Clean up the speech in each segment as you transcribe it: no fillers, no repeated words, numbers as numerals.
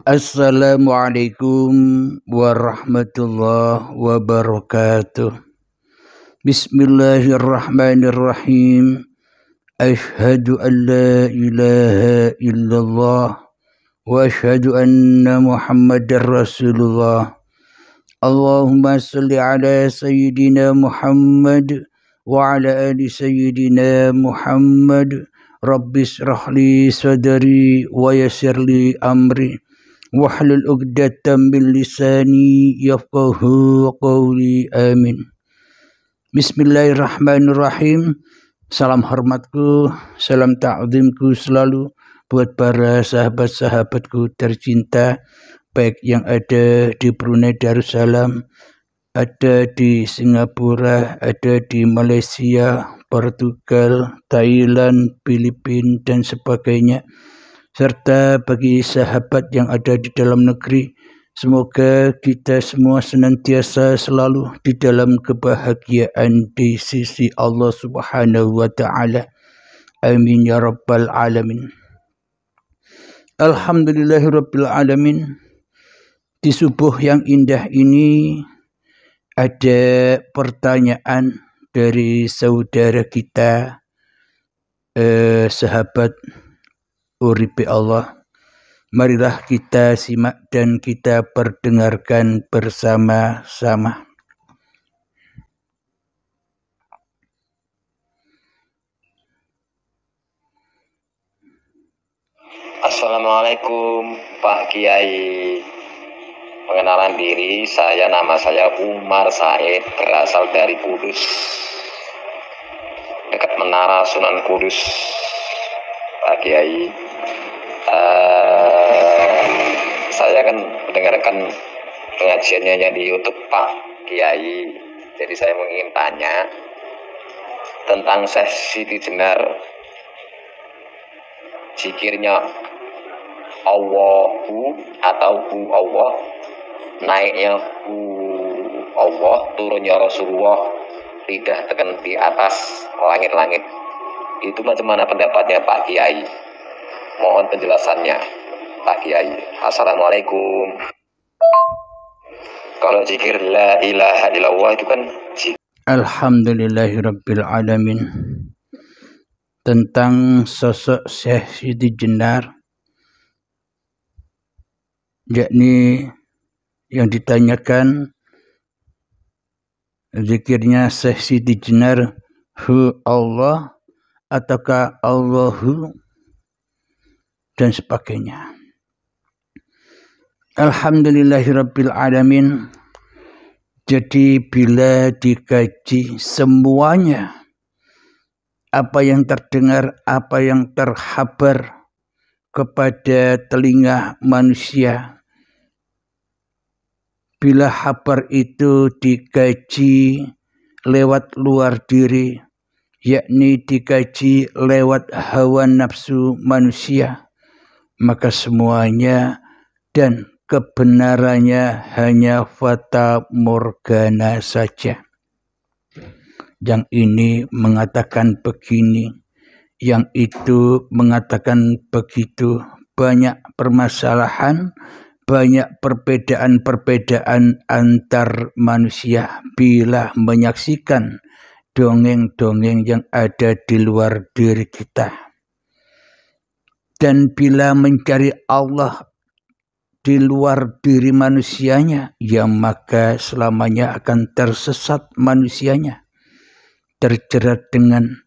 Assalamualaikum warahmatullahi wabarakatuh. Bismillahirrahmanirrahim. Ashhadu an la ilaha illallah wa ashhadu anna Muhammadar Rasulullah. Allahumma salli ala sayyidina Muhammad wa ala ali sayyidina Muhammad. Rabbis rahli sadri wa yassirli amri. Wahlul 'uqdatam min lisani yafqahu qawli. Amin. Bismillahirrahmanirrahim. Salam hormatku, salam ta'zimku selalu buat para sahabat-sahabatku tercinta, baik yang ada di Brunei Darussalam, ada di Singapura, ada di Malaysia, Portugal, Thailand, Filipina dan sebagainya, serta bagi sahabat yang ada di dalam negeri. Semoga kita semua senantiasa selalu di dalam kebahagiaan di sisi Allah Subhanahu wa Ta'ala. Amin ya Rabbal Alamin. Alhamdulillahirabbil alamin. Di subuh yang indah ini ada pertanyaan dari saudara kita, sahabat Uripe Allah. Marilah kita simak dan kita perdengarkan bersama-sama. Assalamualaikum Pak Kiai. Pengenalan diri, nama saya Umar Said, berasal dari Kudus, dekat Menara Sunan Kudus. Pak Kiai, saya kan mendengarkan pengajiannya di YouTube Pak Kiai. Jadi saya ingin tanya tentang Syekh Siti Jenar, zikirnya Allahu atau Hu Allah, naiknya Hu Allah, turunnya Rasulullah, lidah tekan di atas langit-langit. Itu macam mana pendapatnya Pak Kiai? Mohon penjelasannya Pak Kiai. Assalamualaikum. Kalau zikir la ilaha illallah itu kan Alhamdulillahirabbil alamin. Tentang sosok Syekh Siti Jenar, yakni yang ditanyakan zikirnya Syekh Siti Jenar Hu Allah ataukah Allahu dan sebagainya. Alhamdulillahirabbil alamin. Jadi bila dikaji semuanya, apa yang terdengar, apa yang terhabar kepada telinga manusia, bila habar itu dikaji lewat luar diri, yakni dikaji lewat hawa nafsu manusia, maka semuanya dan kebenarannya hanya fata morgana saja. Yang ini mengatakan begini, yang itu mengatakan begitu. Banyak permasalahan, banyak perbedaan-perbedaan antar manusia bila menyaksikan dongeng-dongeng yang ada di luar diri kita. Dan bila mencari Allah di luar diri manusianya, ya maka selamanya akan tersesat manusianya, terjerat dengan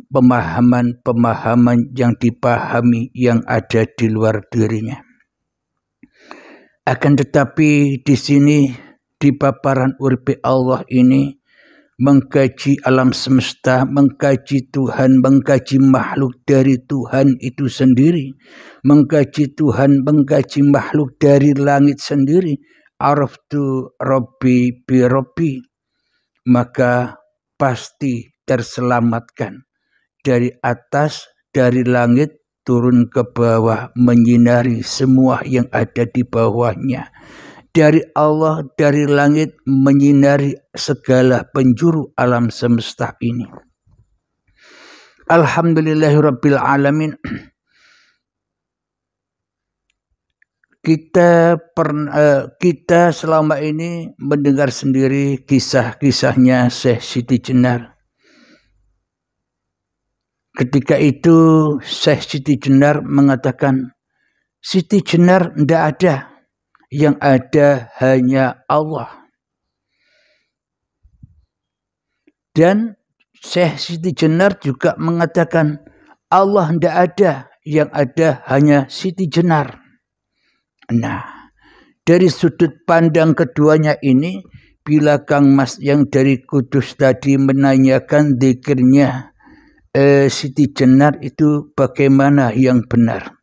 pemahaman-pemahaman yang dipahami yang ada di luar dirinya. Akan tetapi di sini, di paparan Uripe Allah ini, mengkaji alam semesta, mengkaji Tuhan, mengkaji makhluk dari Tuhan itu sendiri, mengkaji Tuhan, mengkaji makhluk dari langit sendiri, araftu Rabbi bi Rabbi, maka pasti terselamatkan dari atas, dari langit turun ke bawah, menyinari semua yang ada di bawahnya. Dari Allah, dari langit, menyinari segala penjuru alam semesta ini. Alhamdulillahirabbil alamin. kita selama ini mendengar sendiri kisah-kisahnya Syekh Siti Jenar. Ketika itu Syekh Siti Jenar mengatakan, Siti Jenar tidak ada, yang ada hanya Allah. Dan Syekh Siti Jenar juga mengatakan, Allah tidak ada, yang ada hanya Siti Jenar. Nah, dari sudut pandang keduanya ini, bila Kang Mas yang dari Kudus tadi menanyakan zikirnya Siti Jenar itu bagaimana yang benar.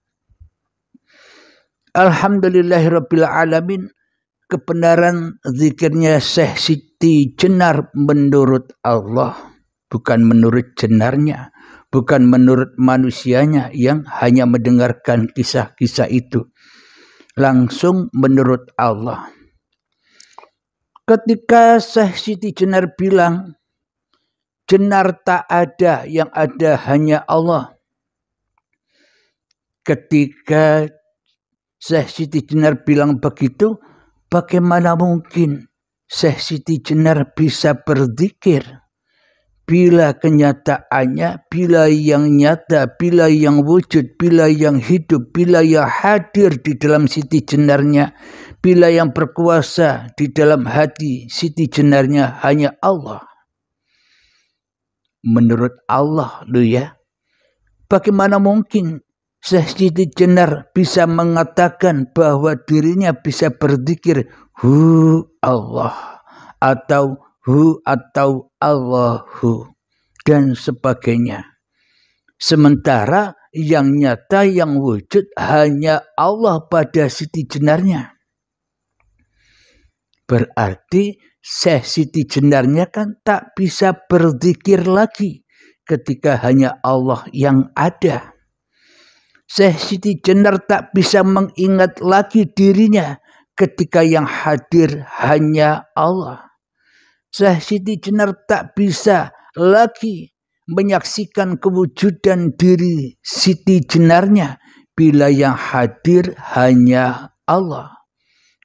Alhamdulillahirabbil alamin, kebenaran zikirnya Syekh Siti Jenar menurut Allah, bukan menurut jenarnya, bukan menurut manusianya yang hanya mendengarkan kisah-kisah itu. Langsung menurut Allah. Ketika Syekh Siti Jenar bilang, Jenar tak ada, yang ada hanya Allah. Ketika Syekh Siti Jenar bilang begitu, bagaimana mungkin Syekh Siti Jenar bisa berzikir bila kenyataannya, bila yang nyata, bila yang wujud, bila yang hidup, bila yang hadir di dalam Siti Jenarnya, bila yang berkuasa di dalam hati Siti Jenarnya hanya Allah. Menurut Allah loh ya, bagaimana mungkin Syekh Siti Jenar bisa mengatakan bahwa dirinya bisa berzikir Hu Allah atau Hu atau Allahu dan sebagainya. Sementara yang nyata, yang wujud hanya Allah pada Siti Jenarnya. Berarti Syekh Siti Jenarnya kan tak bisa berzikir lagi ketika hanya Allah yang ada. Syekh Siti Jenar tak bisa mengingat lagi dirinya ketika yang hadir hanya Allah. Syekh Siti Jenar tak bisa lagi menyaksikan kewujudan diri Siti Jenarnya bila yang hadir hanya Allah.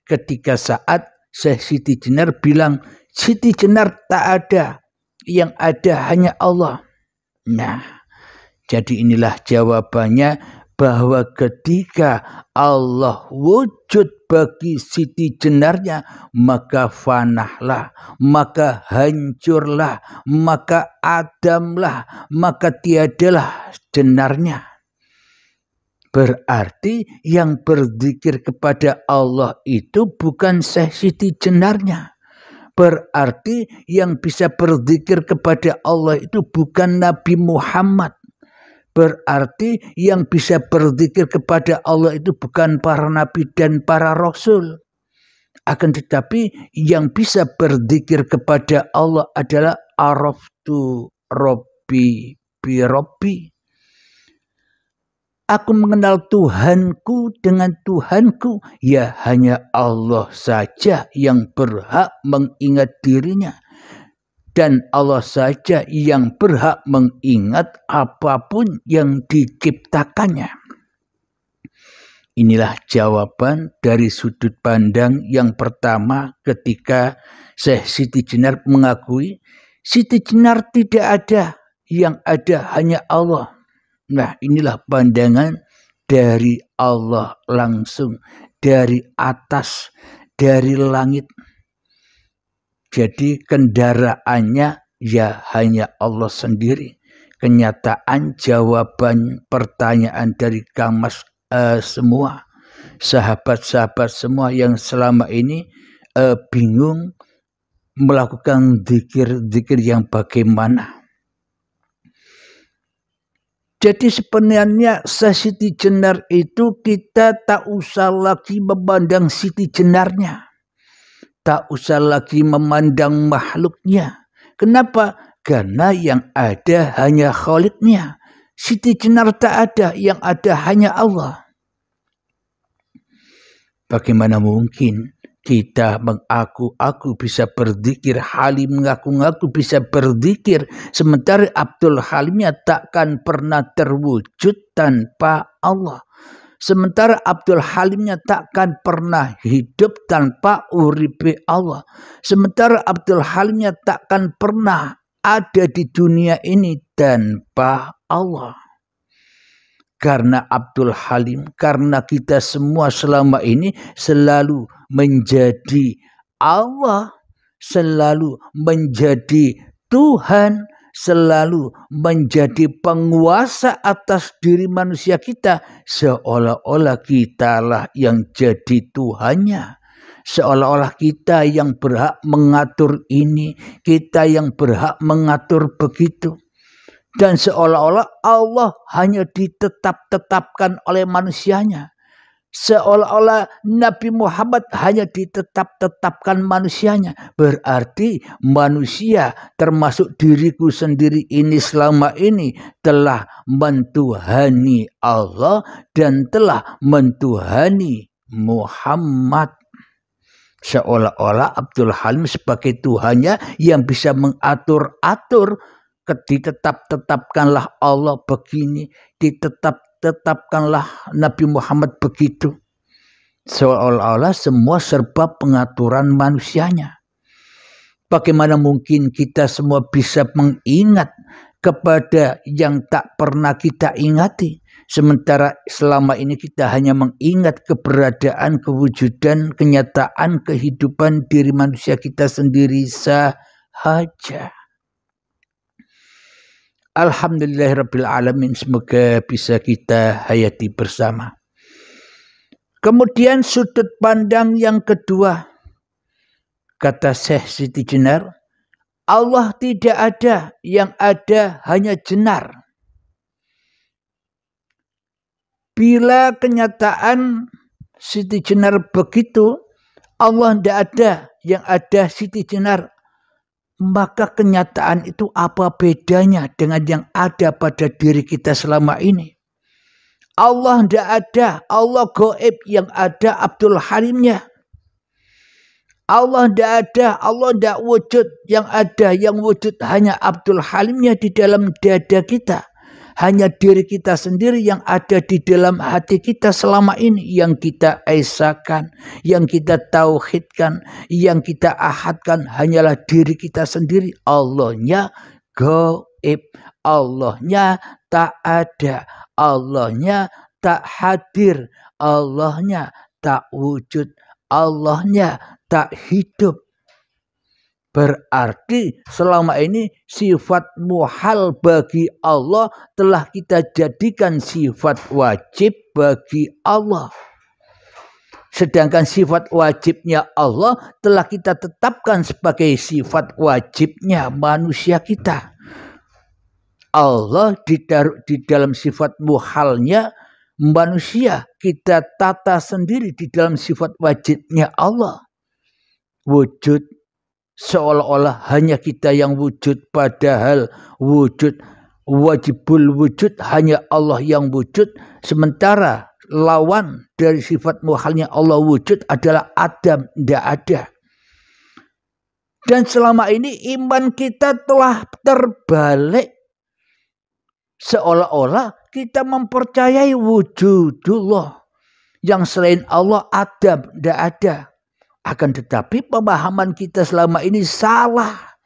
Ketika saat Syekh Siti Jenar bilang, Siti Jenar tak ada, yang ada hanya Allah. Nah, jadi inilah jawabannya, bahwa ketika Allah wujud bagi Siti Jenarnya, maka fanahlah, maka hancurlah, maka adamlah, maka tiadalah jenarnya. Berarti yang berzikir kepada Allah itu bukan Syekh Siti Jenarnya. Berarti yang bisa berzikir kepada Allah itu bukan Nabi Muhammad. Berarti yang bisa berzikir kepada Allah itu bukan para nabi dan para rasul. Akan tetapi yang bisa berzikir kepada Allah adalah araftu Rabbi bi Rabbi. Aku mengenal Tuhanku dengan Tuhanku. Ya hanya Allah saja yang berhak mengingat dirinya. Dan Allah saja yang berhak mengingat apapun yang diciptakannya. Inilah jawaban dari sudut pandang yang pertama ketika Syekh Siti Jenar mengakui Siti Jenar tidak ada, yang ada hanya Allah. Nah, inilah pandangan dari Allah langsung, dari atas, dari langit. Jadi kendaraannya ya hanya Allah sendiri. Kenyataan jawaban pertanyaan dari Kang Mas semua, sahabat-sahabat semua yang selama ini bingung melakukan zikir-zikir yang bagaimana. Jadi sebenarnya Siti Jenar itu kita tak usah lagi memandang Siti Jenarnya. Tak usah lagi memandang makhluknya. Kenapa? Karena yang ada hanya Khaliknya. Siti Jenar tak ada, yang ada hanya Allah. Bagaimana mungkin kita mengaku-aku bisa berzikir, Halim mengaku-ngaku bisa berzikir, sementara Abdul Halimnya takkan pernah terwujud tanpa Allah. Sementara Abdul Halimnya takkan pernah hidup tanpa uripe Allah. Sementara Abdul Halimnya takkan pernah ada di dunia ini tanpa Allah. Karena Abdul Halim, karena kita semua selama ini selalu menjadi Allah, selalu menjadi Tuhan, selalu menjadi penguasa atas diri manusia kita, seolah-olah kitalah yang jadi Tuhannya. Seolah-olah kita yang berhak mengatur ini, kita yang berhak mengatur begitu. Dan seolah-olah Allah hanya ditetapkan oleh manusianya. Seolah-olah Nabi Muhammad hanya ditetapkan manusianya. Berarti manusia termasuk diriku sendiri ini selama ini telah mentuhani Allah dan telah mentuhani Muhammad. Seolah-olah Abdul Halim sebagai Tuhannya yang bisa mengatur-atur. Ditetapkanlah Allah begini, ditetapkanlah Nabi Muhammad begitu. Seolah-olah semua serba pengaturan manusianya. Bagaimana mungkin kita semua bisa mengingat kepada yang tak pernah kita ingati, sementara selama ini kita hanya mengingat keberadaan, kewujudan, kenyataan kehidupan diri manusia kita sendiri sahaja. Alhamdulillahirabbil alamin, semoga bisa kita hayati bersama. Kemudian sudut pandang yang kedua, kata Syekh Siti Jenar, Allah tidak ada, yang ada hanya jenar. Bila kenyataan Siti Jenar begitu, Allah tidak ada, yang ada Siti Jenar, maka kenyataan itu apa bedanya dengan yang ada pada diri kita selama ini? Allah tidak ada, Allah gaib, yang ada Abdul Halimnya. Allah tidak ada, Allah tidak wujud, yang ada, yang wujud hanya Abdul Halimnya di dalam dada kita. Hanya diri kita sendiri yang ada di dalam hati kita selama ini, yang kita esakan, yang kita tauhidkan, yang kita ahadkan hanyalah diri kita sendiri. Allahnya gaib, Allahnya tak ada, Allahnya tak hadir, Allahnya tak wujud, Allahnya tak hidup. Berarti selama ini sifat muhal bagi Allah telah kita jadikan sifat wajib bagi Allah. Sedangkan sifat wajibnya Allah telah kita tetapkan sebagai sifat wajibnya manusia kita. Allah ditaruh di dalam sifat muhalnya manusia, kita tata sendiri di dalam sifat wajibnya Allah. Wujud, seolah-olah hanya kita yang wujud, padahal wujud, wajibul wujud, hanya Allah yang wujud. Sementara lawan dari sifat muhalnya Allah wujud adalah Adam, tidak ada. Dan selama ini iman kita telah terbalik. Seolah-olah kita mempercayai wujudullah, yang selain Allah Adam, tidak ada. Akan tetapi pemahaman kita selama ini salah,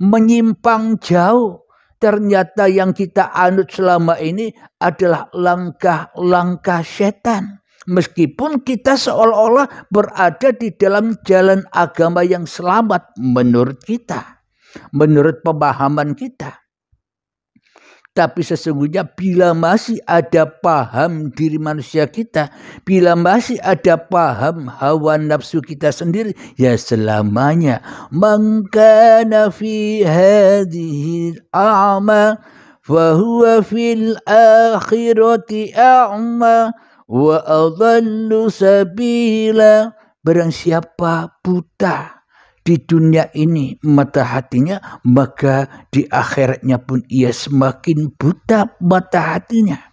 menyimpang jauh. Ternyata yang kita anut selama ini adalah langkah-langkah setan. Meskipun kita seolah-olah berada di dalam jalan agama yang selamat menurut kita, menurut pemahaman kita. Tapi sesungguhnya bila masih ada paham diri manusia kita, bila masih ada paham hawa nafsu kita sendiri, ya selamanya man kana fi hadhihi a'ma fahuwa fil akhirati a'ma wa adallu sabila. Barang siapa buta di dunia ini mata hatinya, maka di akhiratnya pun ia semakin buta mata hatinya,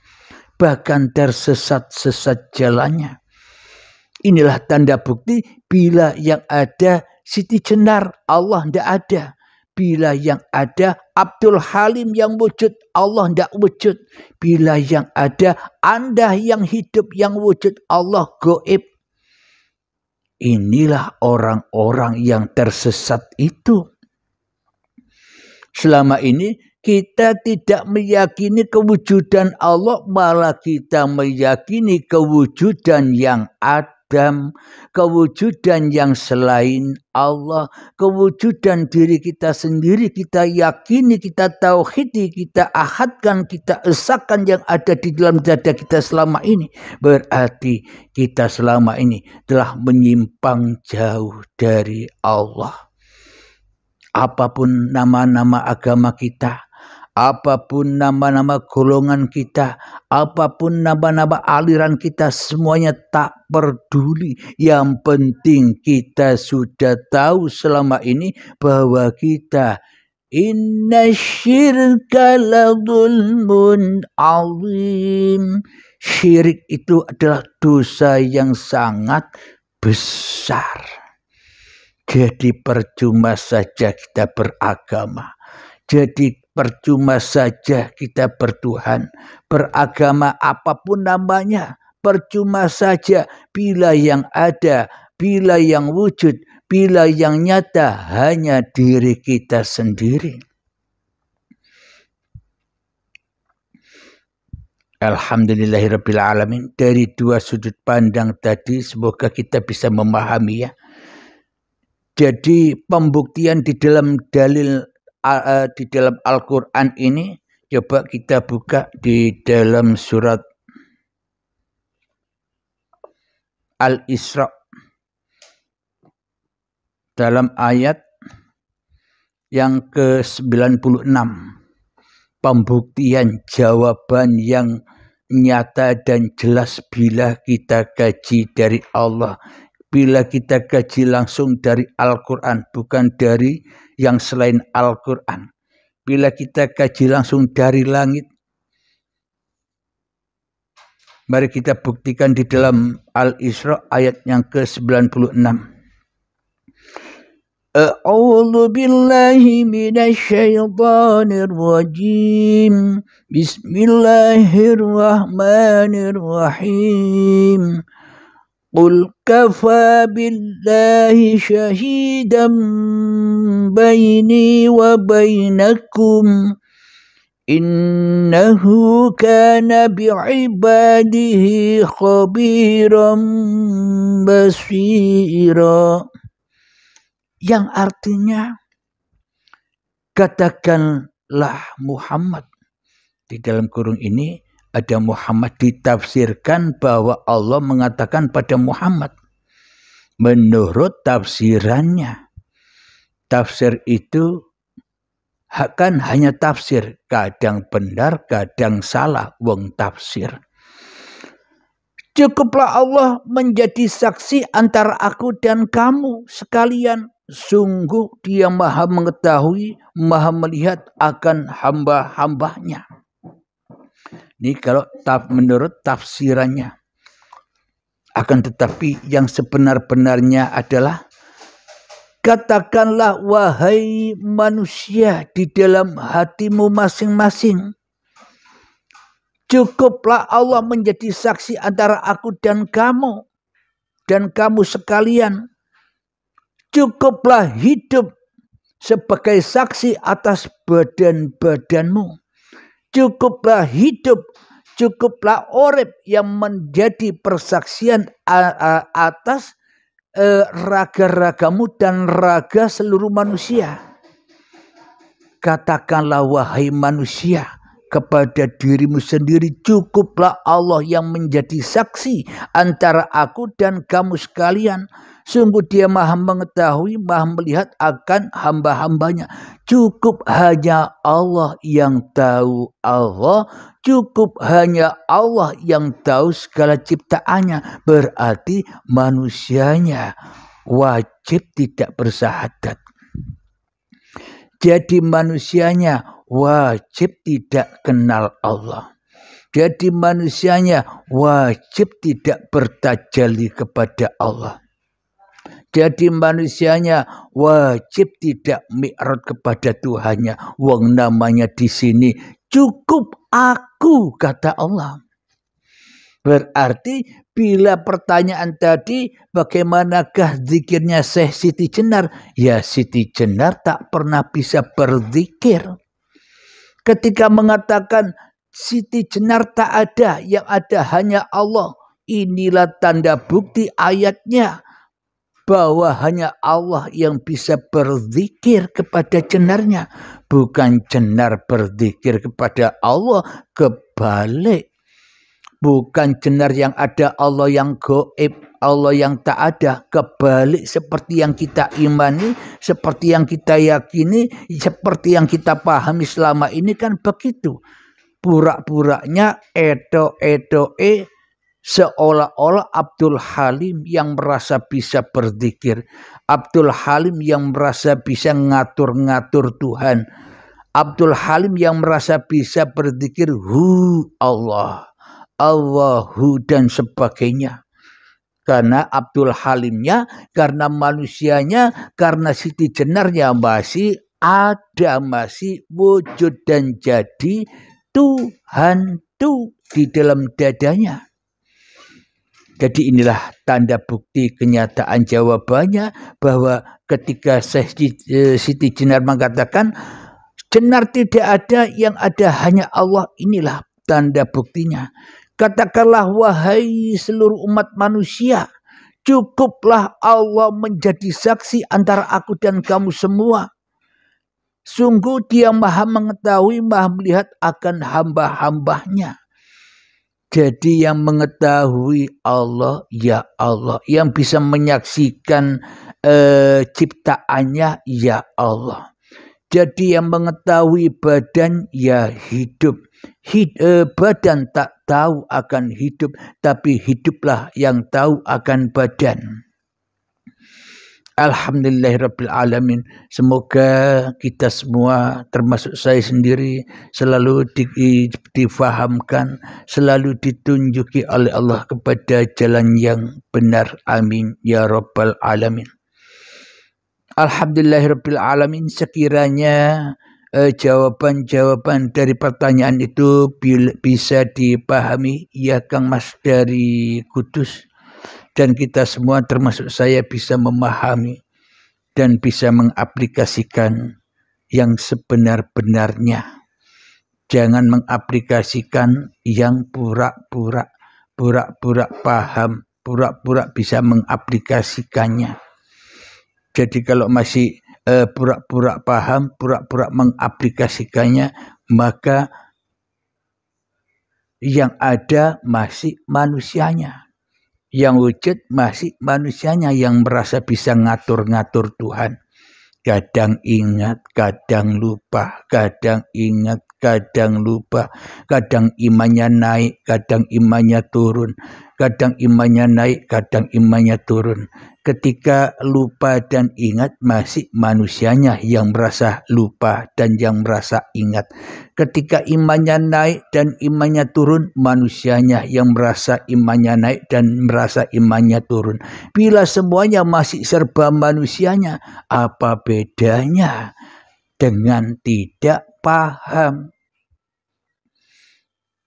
bahkan tersesat-sesat jalannya. Inilah tanda bukti bila yang ada Siti Jenar, Allah tidak ada. Bila yang ada Abdul Halim yang wujud, Allah tidak wujud. Bila yang ada Anda yang hidup yang wujud, Allah gaib. Inilah orang-orang yang tersesat itu. Selama ini kita tidak meyakini kewujudan Allah, malah kita meyakini kewujudan yang Adam, kewujudan yang selain Allah, kewujudan diri kita sendiri. Kita yakini, kita tauhidi, kita ahadkan, kita esakan yang ada di dalam dada kita selama ini. Berarti kita selama ini telah menyimpang jauh dari Allah. Apapun nama-nama agama kita, apapun nama-nama golongan kita, apapun nama-nama aliran kita, semuanya tak peduli. Yang penting kita sudah tahu selama ini bahwa kita inna syirka la dzulmun azim. Syirik itu adalah dosa yang sangat besar. Jadi percuma saja kita beragama. Jadi percuma saja kita bertuhan. Beragama apapun namanya, percuma saja bila yang ada, bila yang wujud, bila yang nyata hanya diri kita sendiri. Alhamdulillahirabbil alamin. Dari dua sudut pandang tadi semoga kita bisa memahami ya. Jadi pembuktian di dalam dalil di dalam Al-Quran ini, coba kita buka di dalam surat Al-Isra dalam ayat yang ke-96. Pembuktian jawaban yang nyata dan jelas bila kita kaji dari Allah. Bila kita kaji langsung dari Al-Quran, bukan dari yang selain Al-Quran. Bila kita kaji langsung dari langit, mari kita buktikan di dalam Al-Isra ayat yang ke-96. A'udzu billahi minasy syaithanir rajim. Bismillahirrahmanirrahim. Qul kafa billahi syahidan baini wa bainakum innahu kana bi'ibadihi khabiran basira. Yang artinya, katakanlah Muhammad. Di dalam kurung ini ada Muhammad, ditafsirkan bahwa Allah mengatakan pada Muhammad. Menurut tafsirannya. Tafsir itu kan hanya tafsir. Kadang benar, kadang salah wong tafsir. Cukuplah Allah menjadi saksi antara aku dan kamu sekalian. Sungguh Dia Maha mengetahui, Maha melihat akan hamba-hambanya. Ini kalau menurut tafsirannya. Akan tetapi yang sebenar-benarnya adalah, katakanlah wahai manusia di dalam hatimu masing-masing. Cukuplah Allah menjadi saksi antara aku dan kamu sekalian. Cukuplah hidup sebagai saksi atas badan-badanmu. Cukuplah hidup, cukuplah urip yang menjadi persaksian atas raga-ragamu dan raga seluruh manusia. Katakanlah wahai manusia kepada dirimu sendiri, cukuplah Allah yang menjadi saksi antara aku dan kamu sekalian. Sungguh Dia Maha mengetahui, Maha melihat akan hamba-hambanya. Cukup hanya Allah yang tahu Allah. Cukup hanya Allah yang tahu segala ciptaannya. Berarti manusianya wajib tidak bersahadat. Jadi manusianya wajib tidak kenal Allah. Jadi manusianya wajib tidak bertajalli kepada Allah. Jadi manusianya wajib tidak mi'raj kepada Tuhannya. Wong namanya di sini cukup aku, kata Allah. Berarti bila pertanyaan tadi bagaimanakah zikirnya Syekh Siti Jenar? Ya Siti Jenar tak pernah bisa berzikir. Ketika mengatakan Siti Jenar tak ada, yang ada hanya Allah. Inilah tanda bukti ayatnya. Bahwa hanya Allah yang bisa berzikir kepada Jenarnya. Bukan Jenar berzikir kepada Allah, kebalik. Bukan Jenar yang ada, Allah yang gaib, Allah yang tak ada. Kebalik seperti yang kita imani, seperti yang kita yakini, seperti yang kita pahami selama ini kan begitu. Pura-puranya edo-edoe, seolah-olah Abdul Halim yang merasa bisa berzikir. Abdul Halim yang merasa bisa ngatur-ngatur Tuhan. Abdul Halim yang merasa bisa berzikir Allah, Allahu dan sebagainya. Karena Abdul Halimnya, karena manusianya, karena Siti Jenarnya masih ada, masih wujud dan jadi Tuhan itu di dalam dadanya. Jadi inilah tanda bukti kenyataan jawabannya bahwa ketika Siti Jenar mengatakan Jenar tidak ada, yang ada hanya Allah, inilah tanda buktinya. Katakanlah wahai seluruh umat manusia, cukuplah Allah menjadi saksi antara aku dan kamu semua. Sungguh Dia maha mengetahui, maha melihat akan hamba-hambanya. Jadi yang mengetahui Allah, ya Allah. Yang bisa menyaksikan ciptaannya, ya Allah. Jadi yang mengetahui badan, ya hidup. Badan tak tahu akan hidup, tapi hiduplah yang tahu akan badan. Alhamdulillahirrabbilalamin. Semoga kita semua, termasuk saya sendiri, selalu difahamkan, selalu ditunjuki oleh Allah kepada jalan yang benar. Amin ya rabbal alamin. Alhamdulillahirrabbilalamin. Sekiranya jawaban-jawaban dari pertanyaan itu bisa dipahami, ya Kang Mas dari Kudus. Dan kita semua termasuk saya bisa memahami dan bisa mengaplikasikan yang sebenar-benarnya. Jangan mengaplikasikan yang pura-pura paham, pura-pura bisa mengaplikasikannya. Jadi kalau masih pura-pura paham, pura-pura mengaplikasikannya, maka yang ada masih manusianya. Yang wujud masih manusianya yang merasa bisa ngatur-ngatur Tuhan. Kadang ingat, kadang lupa, kadang ingat, kadang lupa. Kadang imannya naik, kadang imannya turun. Kadang imannya naik, kadang imannya turun. Ketika lupa dan ingat, masih manusianya yang merasa lupa dan yang merasa ingat. Ketika imannya naik dan imannya turun, manusianya yang merasa imannya naik dan merasa imannya turun. Bila semuanya masih serba manusianya, apa bedanya dengan tidak paham?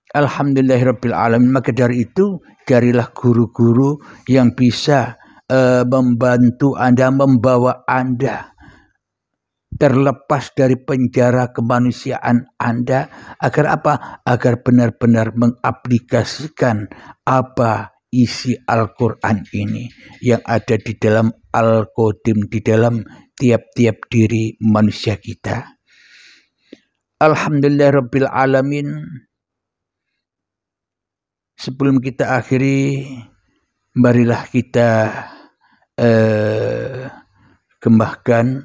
Alhamdulillahirrabbilalamin. Maka dari itu, carilah guru-guru yang bisa membantu Anda, membawa Anda terlepas dari penjara kemanusiaan Anda. Agar apa? Agar benar-benar mengaplikasikan apa isi Al-Quran ini yang ada di dalam Al-Qadim, di dalam tiap-tiap diri manusia kita. Alhamdulillahirrabbilalamin. Sebelum kita akhiri, marilah kita kembangkan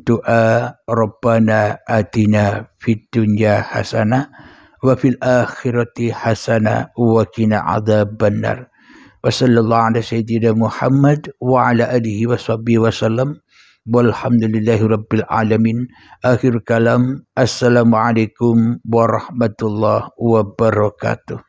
doa Rabbana atina fid dunya hasanah wa fil akhirati hasanah wa qina adzabannar. Wa sallallahu ala sayyidina Muhammad wa ala alihi wa sahbihi wasallam. Walhamdulillahi rabbil alamin. Akhir kalam. Assalamualaikum warahmatullahi wabarakatuh.